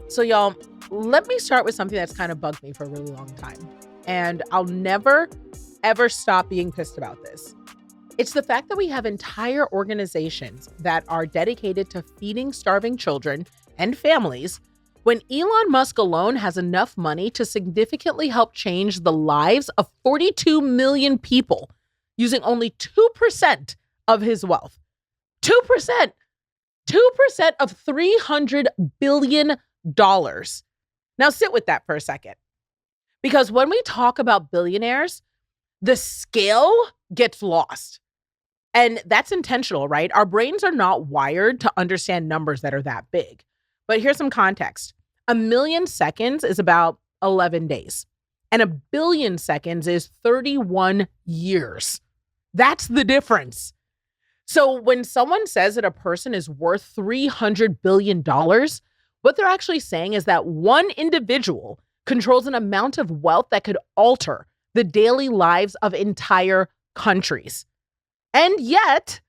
So, y'all, let me start with something that's kind of bugged me for a really long time. And I'll never, ever stop being pissed about this. It's the fact that we have entire organizations that are dedicated to feeding starving children and families when Elon Musk alone has enough money to significantly help change the lives of 42 million people using only 2% of his wealth. 2%. 2% of $300 billion. Now, sit with that for a second. Because when we talk about billionaires, the scale gets lost. And that's intentional, right? Our brains are not wired to understand numbers that are that big. But here's some context. 1,000,000 seconds is about 11 days. And 1,000,000,000 seconds is 31 years. That's the difference. So when someone says that a person is worth $300 billion, what they're actually saying is that one individual controls an amount of wealth that could alter the daily lives of entire countries. And yet,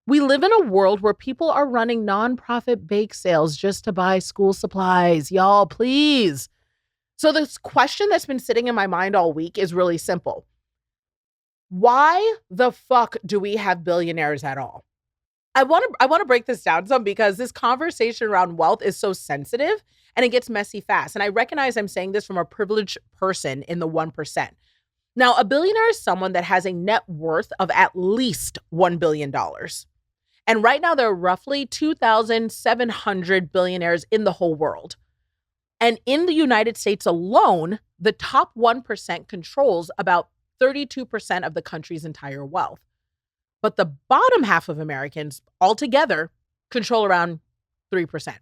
we live in a world where people are running nonprofit bake sales just to buy school supplies. Y'all, please. So this question that's been sitting in my mind all week is really simple. Why the fuck do we have billionaires at all? I want to break this down some because this conversation around wealth is so sensitive and it gets messy fast. And I recognize I'm saying this from a privileged person in the 1%. Now, a billionaire is someone that has a net worth of at least $1 billion. And right now, there are roughly 2,700 billionaires in the whole world. And in the United States alone, the top 1% controls about 32% of the country's entire wealth. But the bottom half of Americans altogether control around 3%.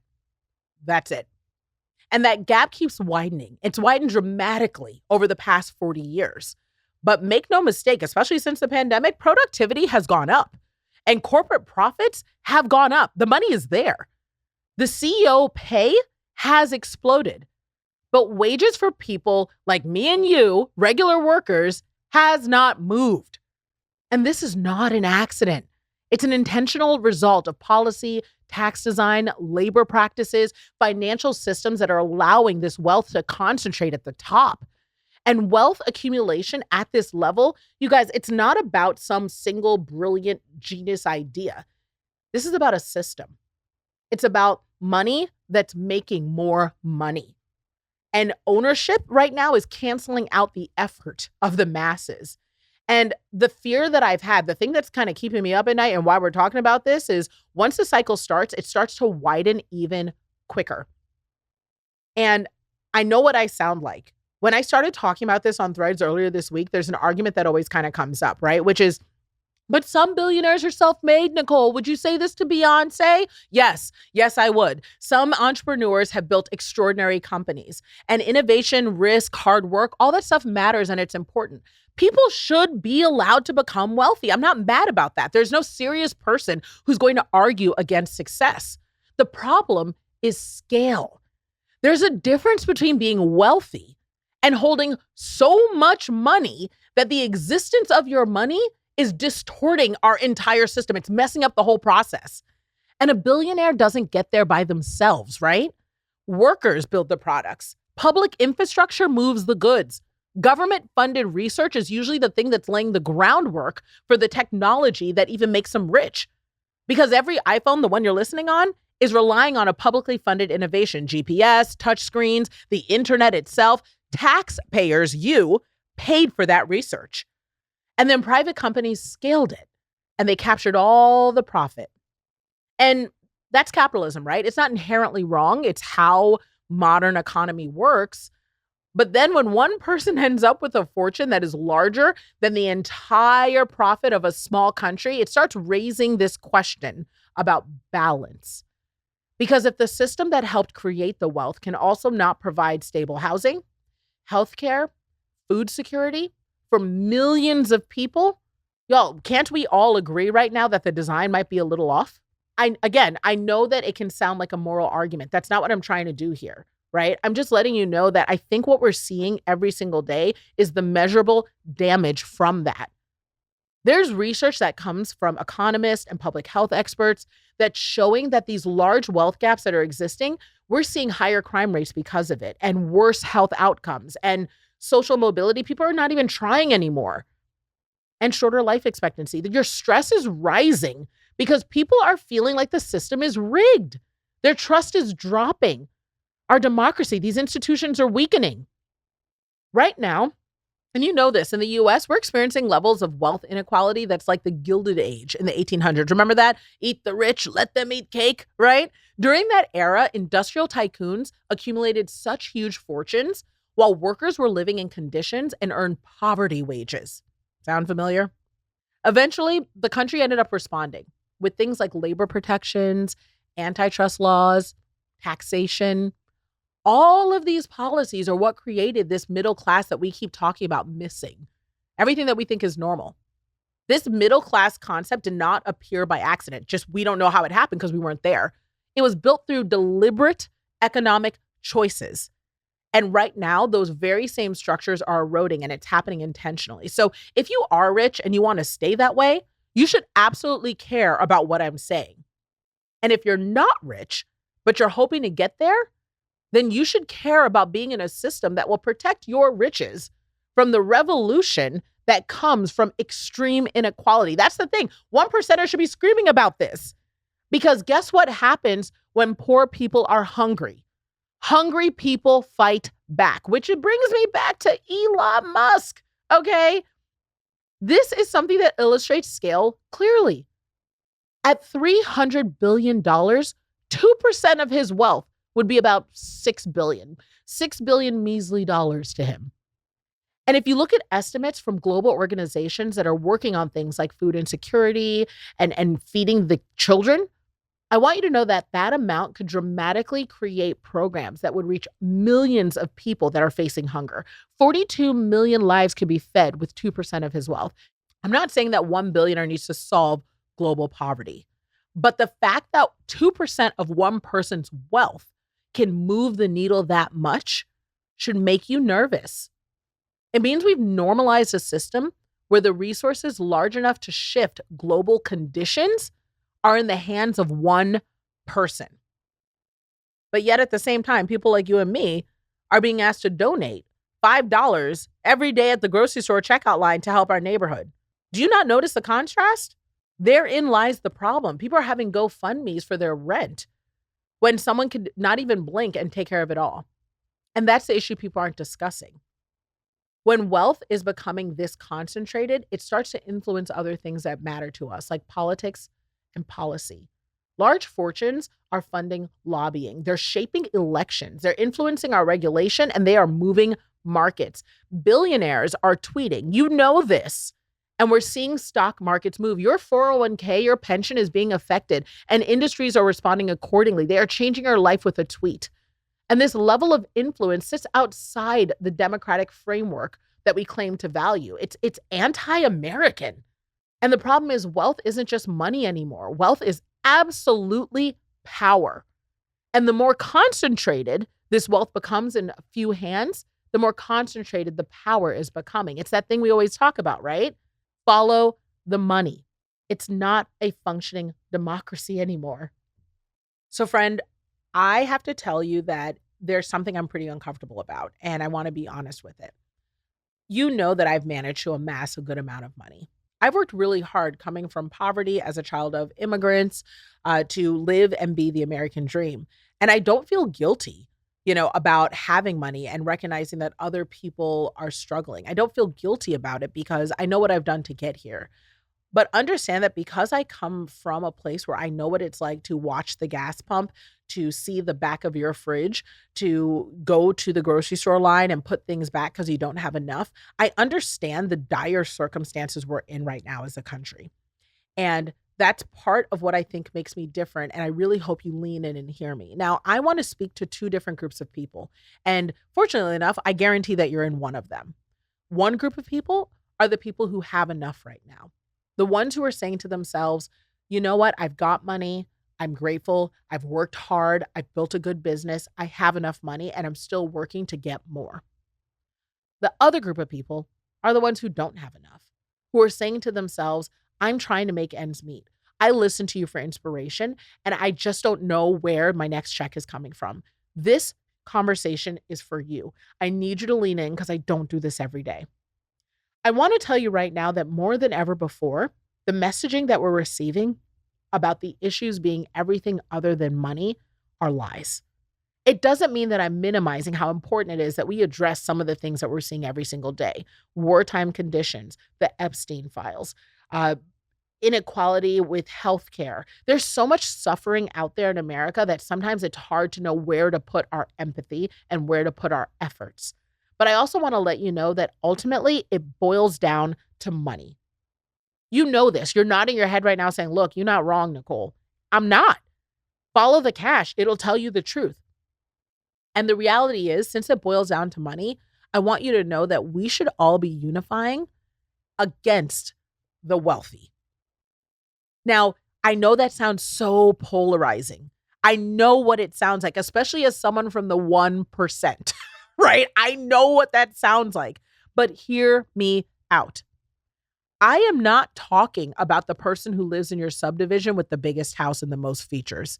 That's it. And that gap keeps widening. It's widened dramatically over the past 40 years. But make no mistake, especially since the pandemic, productivity has gone up and corporate profits have gone up. The money is there. The CEO pay has exploded. But wages for people like me and you, regular workers, has not moved. And this is not an accident. It's an intentional result of policy, tax design, labor practices, financial systems that are allowing this wealth to concentrate at the top. And wealth accumulation at this level, you guys, it's not about some single brilliant genius idea. This is about a system. It's about money that's making more money. And ownership right now is canceling out the effort of the masses. And the fear that I've had, the thing that's kind of keeping me up at night and why we're talking about this is once the cycle starts, it starts to widen even quicker. And I know what I sound like. When I started talking about this on Threads earlier this week, there's an argument that always kind of comes up, right? Which is, but some billionaires are self-made, Nicole. Would you say this to Beyonce? Yes, I would. Some entrepreneurs have built extraordinary companies and innovation, risk, hard work, all that stuff matters and it's important. People should be allowed to become wealthy. I'm not mad about that. There's no serious person who's going to argue against success. The problem is scale. There's a difference between being wealthy and holding so much money that the existence of your money is distorting our entire system. It's messing up the whole process. And a billionaire doesn't get there by themselves, right? Workers build the products. Public infrastructure moves the goods. Government-funded research is usually the thing that's laying the groundwork for the technology that even makes them rich. Because every iPhone, the one you're listening on, is relying on a publicly funded innovation. GPS, touchscreens, the internet itself. Taxpayers, you, paid for that research. And then private companies scaled it and they captured all the profit. And that's capitalism, right? It's not inherently wrong. It's how modern economy works. But then when one person ends up with a fortune that is larger than the entire profit of a small country, it starts raising this question about balance. Because if the system that helped create the wealth can also not provide stable housing, healthcare, food security for millions of people, y'all, can't we all agree right now that the design might be a little off? I know that it can sound like a moral argument. That's not what I'm trying to do here, right? I'm just letting you know that I think what we're seeing every single day is the measurable damage from that. There's research that comes from economists and public health experts that's showing that these large wealth gaps that are existing, we're seeing higher crime rates because of it and worse health outcomes and social mobility. People are not even trying anymore, and shorter life expectancy. Your stress is rising because people are feeling like the system is rigged. Their trust is dropping. Our democracy, these institutions are weakening. Right now, and you know this, in the US, we're experiencing levels of wealth inequality that's like the Gilded Age in the 1800s. Remember that? Eat the rich, let them eat cake, right? During that era, industrial tycoons accumulated such huge fortunes while workers were living in conditions and earned poverty wages. Sound familiar? Eventually, the country ended up responding with things like labor protections, antitrust laws, taxation. All of these policies are what created this middle class that we keep talking about missing. Everything that we think is normal. This middle class concept did not appear by accident. Just we don't know how it happened because we weren't there. It was built through deliberate economic choices. And right now, those very same structures are eroding, and it's happening intentionally. So if you are rich and you want to stay that way, you should absolutely care about what I'm saying. And if you're not rich, but you're hoping to get there, then you should care about being in a system that will protect your riches from the revolution that comes from extreme inequality. That's the thing. 1%ers should be screaming about this, because guess what happens when poor people are hungry? Hungry people fight back, which it brings me back to Elon Musk, okay? This is something that illustrates scale clearly. At $300 billion, 2% of his wealth would be about $6 billion. $6 billion measly dollars to him. And if you look at estimates from global organizations that are working on things like food insecurity and feeding the children, I want you to know that that amount could dramatically create programs that would reach millions of people that are facing hunger. 42 million lives could be fed with 2% of his wealth. I'm not saying that 1 billionaire needs to solve global poverty, but the fact that 2% of one person's wealth can move the needle that much should make you nervous. It means we've normalized a system where the resources large enough to shift global conditions are in the hands of one person. But yet at the same time, people like you and me are being asked to donate $5 every day at the grocery store checkout line to help our neighborhood. Do you not notice the contrast? Therein lies the problem. People are having GoFundMes for their rent when someone could not even blink and take care of it all. And that's the issue people aren't discussing. When wealth is becoming this concentrated, it starts to influence other things that matter to us, like politics and policy. Large fortunes are funding lobbying. They're shaping elections. They're influencing our regulation, and they are moving markets. Billionaires are tweeting. You know this. And we're seeing stock markets move. Your 401k, your pension is being affected, and industries are responding accordingly. They are changing our life with a tweet. And this level of influence sits outside the democratic framework that we claim to value. It's anti-American. And the problem is wealth isn't just money anymore. Wealth is absolutely power. And the more concentrated this wealth becomes in a few hands, the more concentrated the power is becoming. It's that thing we always talk about, right? Follow the money. It's not a functioning democracy anymore. So friend, I have to tell you that there's something I'm pretty uncomfortable about, and I want to be honest with it. You know that I've managed to amass a good amount of money. I've worked really hard coming from poverty as a child of immigrants to live and be the American dream. And I don't feel guilty, about having money and recognizing that other people are struggling. I don't feel guilty about it because I know what I've done to get here. But understand that because I come from a place where I know what it's like to watch the gas pump, to see the back of your fridge, to go to the grocery store line and put things back because you don't have enough, I understand the dire circumstances we're in right now as a country. And that's part of what I think makes me different. And I really hope you lean in and hear me. Now, I want to speak to two different groups of people. And fortunately enough, I guarantee that you're in one of them. One group of people are the people who have enough right now. The ones who are saying to themselves, you know what, I've got money, I'm grateful, I've worked hard, I've built a good business, I have enough money, and I'm still working to get more. The other group of people are the ones who don't have enough. who are saying to themselves, I'm trying to make ends meet. I listen to you for inspiration, and I just don't know where my next check is coming from. This conversation is for you. I need you to lean in because I don't do this every day. I want to tell you right now that more than ever before, the messaging that we're receiving about the issues being everything other than money are lies. It doesn't mean that I'm minimizing how important it is that we address some of the things that we're seeing every single day: wartime conditions, the Epstein files, uh, inequality with healthcare. There's so much suffering out there in America that sometimes it's hard to know where to put our empathy and where to put our efforts. But I also want to let you know that ultimately it boils down to money. You know this. You're nodding your head right now saying, look, you're not wrong, Nicole. I'm not. Follow the cash. It'll tell you the truth. And the reality is, since it boils down to money, I want you to know that we should all be unifying against the wealthy. Now, I know that sounds so polarizing. I know what it sounds like, especially as someone from the 1%, right? I know what that sounds like, but hear me out. I am not talking about the person who lives in your subdivision with the biggest house and the most features.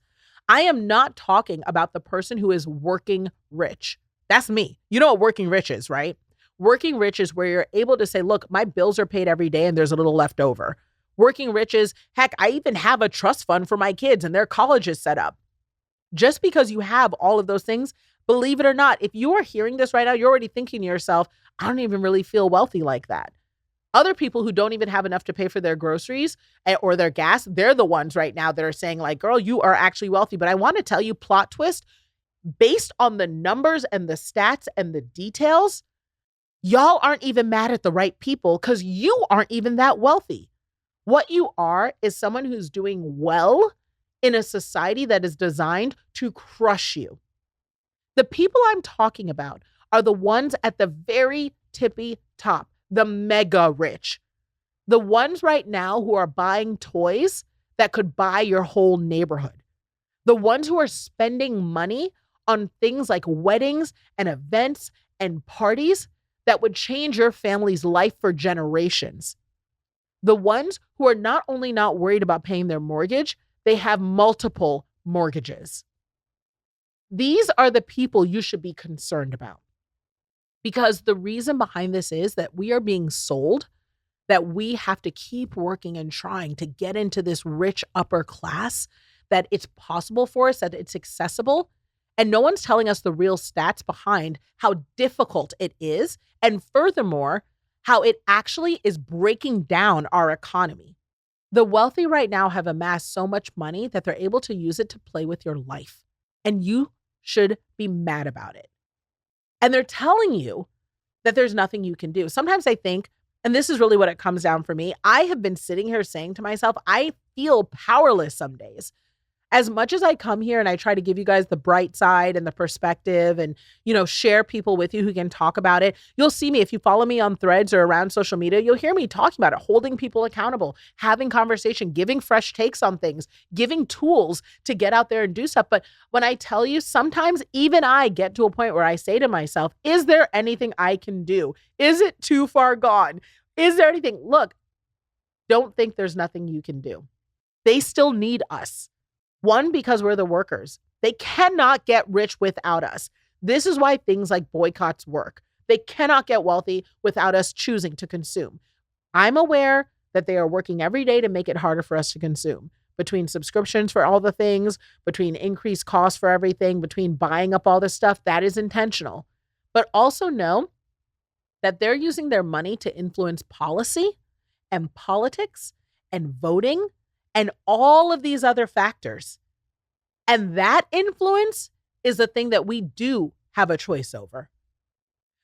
I am not talking about the person who is working rich. That's me. You know what working rich is, right? Working rich is where you're able to say, look, my bills are paid every day and there's a little left over. Working rich is, heck, I even have a trust fund for my kids and their college is set up. Just because you have all of those things, believe it or not, if you are hearing this right now, you're already thinking to yourself, I don't even really feel wealthy like that. Other people who don't even have enough to pay for their groceries or their gas, they're the ones right now that are saying like, girl, you are actually wealthy. But I want to tell you, plot twist, based on the numbers and the stats and the details, y'all aren't even mad at the right people because you aren't even that wealthy. What you are is someone who's doing well in a society that is designed to crush you. The people I'm talking about are the ones at the very tippy top, the mega rich, the ones right now who are buying toys that could buy your whole neighborhood, the ones who are spending money on things like weddings and events and parties that would change your family's life for generations. The ones who are not only not worried about paying their mortgage, they have multiple mortgages. These are the people you should be concerned about. Because the reason behind this is that we are being sold that we have to keep working and trying to get into this rich upper class, that it's possible for us, that it's accessible. And no one's telling us the real stats behind how difficult it is. And furthermore, how it actually is breaking down our economy. The wealthy right now have amassed so much money that they're able to use it to play with your life. And you should be mad about it. And they're telling you that there's nothing you can do. Sometimes I think, and this is really what it comes down for me, I have been sitting here saying to myself, I feel powerless some days. As much as I come here and I try to give you guys the bright side and the perspective and, share people with you who can talk about it, you'll see me. If you follow me on Threads or around social media, you'll hear me talking about it, holding people accountable, having conversation, giving fresh takes on things, giving tools to get out there and do stuff. But when I tell you, sometimes even I get to a point where I say to myself, is there anything I can do? Is it too far gone? Is there anything? Look, don't think there's nothing you can do. They still need us. One, because we're the workers. They cannot get rich without us. This is why things like boycotts work. They cannot get wealthy without us choosing to consume. I'm aware that they are working every day to make it harder for us to consume. Between subscriptions for all the things, between increased costs for everything, between buying up all this stuff, that is intentional. But also know that they're using their money to influence policy and politics and voting and all of these other factors. And that influence is the thing that we do have a choice over.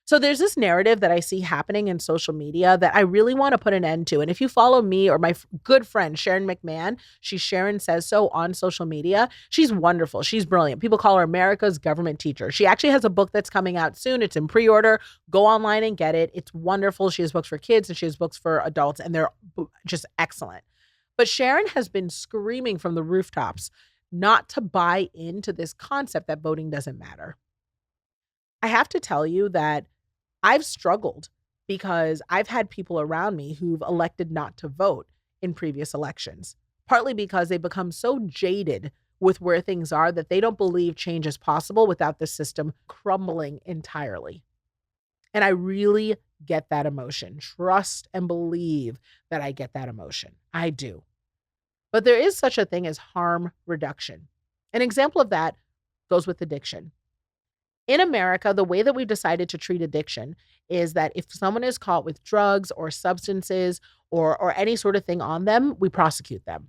So there's this narrative that I see happening in social media that I really want to put an end to. And if you follow me or my good friend, Sharon McMahon, she's Sharon Says So on social media. She's wonderful. She's brilliant. People call her America's government teacher. She actually has a book that's coming out soon. It's in pre-order. Go online and get it. It's wonderful. She has books for kids and she has books for adults, and they're just excellent. But Sharon has been screaming from the rooftops not to buy into this concept that voting doesn't matter. I have to tell you that I've struggled because I've had people around me who've elected not to vote in previous elections, partly because they become so jaded with where things are that they don't believe change is possible without the system crumbling entirely. And I really get that emotion. Trust and believe that I get that emotion. I do. But there is such a thing as harm reduction. An example of that goes with addiction. In America, the way that we've decided to treat addiction is that if someone is caught with drugs or substances or any sort of thing on them, we prosecute them.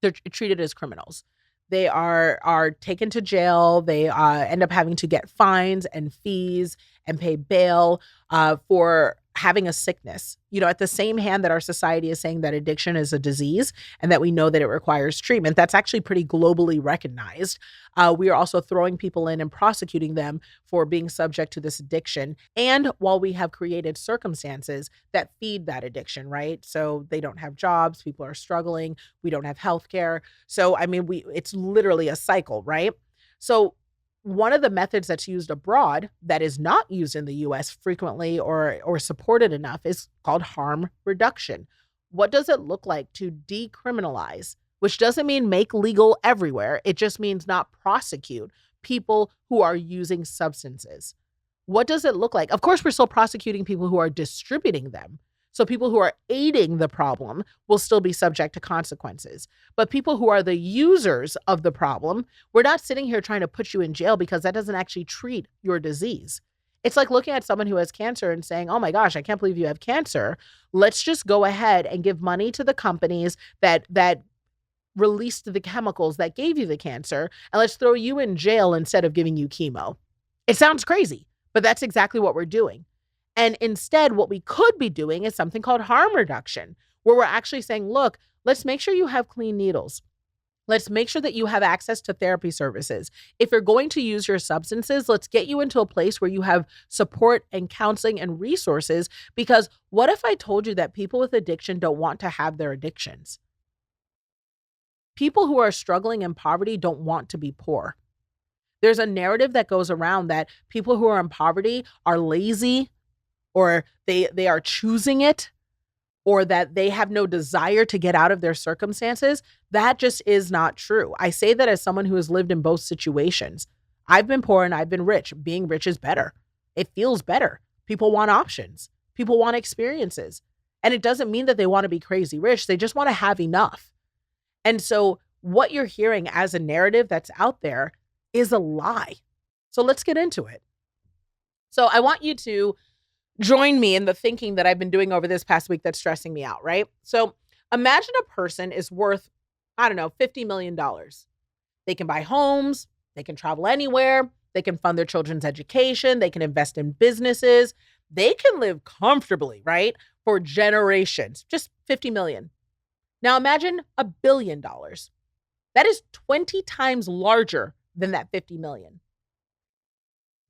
They're treated as criminals. They are taken to jail. They end up having to get fines and fees and pay bail for having a sickness. At the same hand that our society is saying that addiction is a disease and that we know that it requires treatment, that's actually pretty globally recognized. We are also throwing people in and prosecuting them for being subject to this addiction. And while we have created circumstances that feed that addiction, right? So they don't have jobs, people are struggling, we don't have health care. So, it's literally a cycle, right? So one of the methods that's used abroad that is not used in the US frequently or supported enough is called harm reduction. What does it look like to decriminalize, which doesn't mean make legal everywhere. It just means not prosecute people who are using substances. What does it look like? Of course, we're still prosecuting people who are distributing them. So people who are aiding the problem will still be subject to consequences. But people who are the users of the problem, we're not sitting here trying to put you in jail because that doesn't actually treat your disease. It's like looking at someone who has cancer and saying, oh my gosh, I can't believe you have cancer. Let's just go ahead and give money to the companies that released the chemicals that gave you the cancer, and let's throw you in jail instead of giving you chemo. It sounds crazy, but that's exactly what we're doing. And instead, what we could be doing is something called harm reduction, where we're actually saying, look, let's make sure you have clean needles. Let's make sure that you have access to therapy services. If you're going to use your substances, let's get you into a place where you have support and counseling and resources. Because what if I told you that people with addiction don't want to have their addictions? People who are struggling in poverty don't want to be poor. There's a narrative that goes around that people who are in poverty are lazy, or they are choosing it, or that they have no desire to get out of their circumstances. That just is not true. I say that as someone who has lived in both situations. I've been poor and I've been rich. Being rich is better. It feels better. People want options. People want experiences. And it doesn't mean that they want to be crazy rich. They just want to have enough. And so what you're hearing as a narrative that's out there is a lie. So let's get into it. So I want you to join me in the thinking that I've been doing over this past week that's stressing me out, right? So imagine a person is worth, $50 million. They can buy homes, they can travel anywhere, they can fund their children's education, they can invest in businesses, they can live comfortably, right? For generations, just 50 million. Now imagine $1 billion. That is 20 times larger than that 50 million.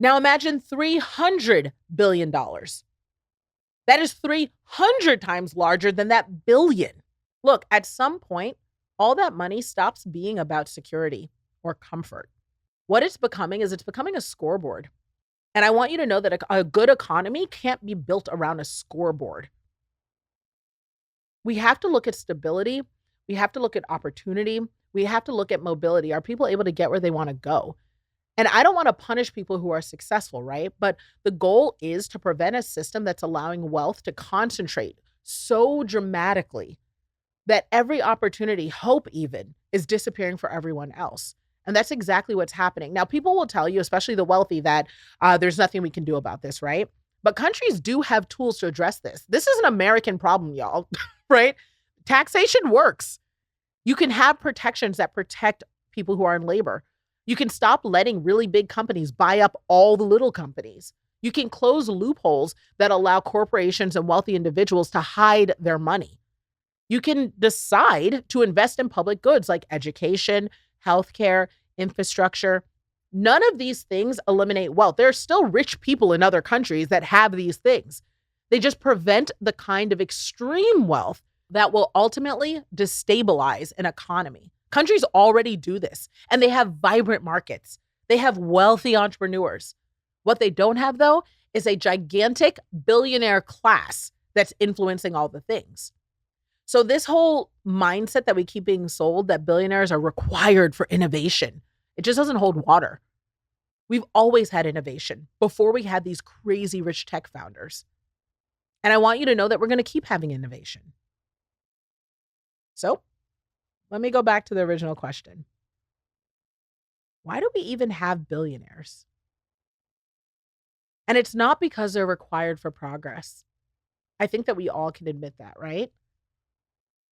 Now imagine $300 billion. That is 300 times larger than that billion. Look, at some point, all that money stops being about security or comfort. What it's becoming a scoreboard. And I want you to know that a good economy can't be built around a scoreboard. We have to look at stability. We have to look at opportunity. We have to look at mobility. Are people able to get where they want to go? And I don't want to punish people who are successful, right? But the goal is to prevent a system that's allowing wealth to concentrate so dramatically that every opportunity, hope even, is disappearing for everyone else. And that's exactly what's happening. Now, people will tell you, especially the wealthy, that there's nothing we can do about this, right? But countries do have tools to address this. This is an American problem, y'all, right? Taxation works. You can have protections that protect people who are in labor. You can stop letting really big companies buy up all the little companies. You can close loopholes that allow corporations and wealthy individuals to hide their money. You can decide to invest in public goods like education, healthcare, infrastructure. None of these things eliminate wealth. There are still rich people in other countries that have these things. They just prevent the kind of extreme wealth that will ultimately destabilize an economy. Countries already do this, and they have vibrant markets. They have wealthy entrepreneurs. What they don't have, though, is a gigantic billionaire class that's influencing all the things. So this whole mindset that we keep being sold that billionaires are required for innovation, it just doesn't hold water. We've always had innovation before we had these crazy rich tech founders. And I want you to know that we're going to keep having innovation. So let me go back to the original question. Why do we even have billionaires? And it's not because they're required for progress. I think that we all can admit that, right?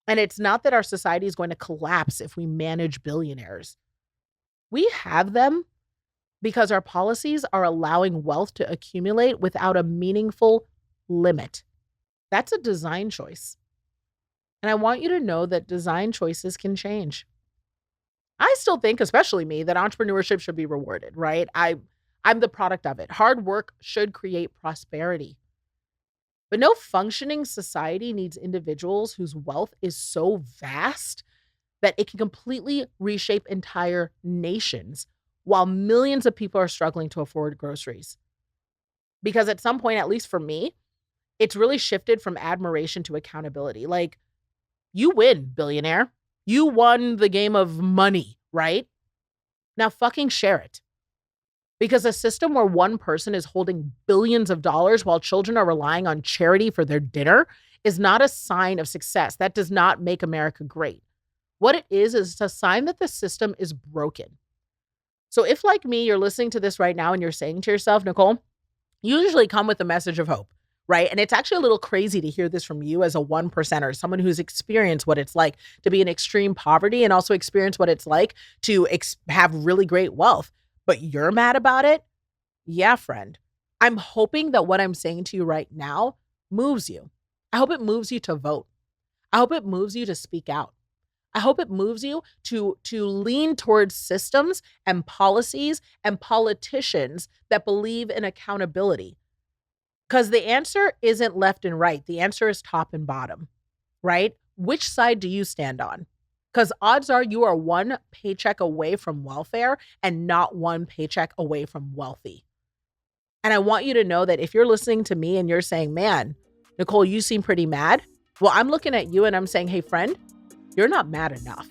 And it's not that our society is going to collapse if we manage billionaires. We have them because our policies are allowing wealth to accumulate without a meaningful limit. That's a design choice. And I want you to know that design choices can change. I still think, especially me, that entrepreneurship should be rewarded, right? I'm the product of it. Hard work should create prosperity. But no functioning society needs individuals whose wealth is so vast that it can completely reshape entire nations while millions of people are struggling to afford groceries. Because at some point, at least for me, it's really shifted from admiration to accountability. Like, you win, billionaire. You won the game of money, right? Now fucking share it. Because a system where one person is holding billions of dollars while children are relying on charity for their dinner is not a sign of success. That does not make America great. What it is a sign that the system is broken. So if, like me, you're listening to this right now and you're saying to yourself, Nicole, you usually come with a message of hope, right? And it's actually a little crazy to hear this from you as a 1%er, someone who's experienced what it's like to be in extreme poverty and also experience what it's like to have really great wealth. But you're mad about it? Yeah, friend. I'm hoping that what I'm saying to you right now moves you. I hope it moves you to vote. I hope it moves you to speak out. I hope it moves you to lean towards systems and policies and politicians that believe in accountability. Because the answer isn't left and right. The answer is top and bottom, right? Which side do you stand on? Because odds are you are one paycheck away from welfare and not one paycheck away from wealthy. And I want you to know that if you're listening to me and you're saying, man, Nicole, you seem pretty mad. Well, I'm looking at you and I'm saying, hey, friend, you're not mad enough.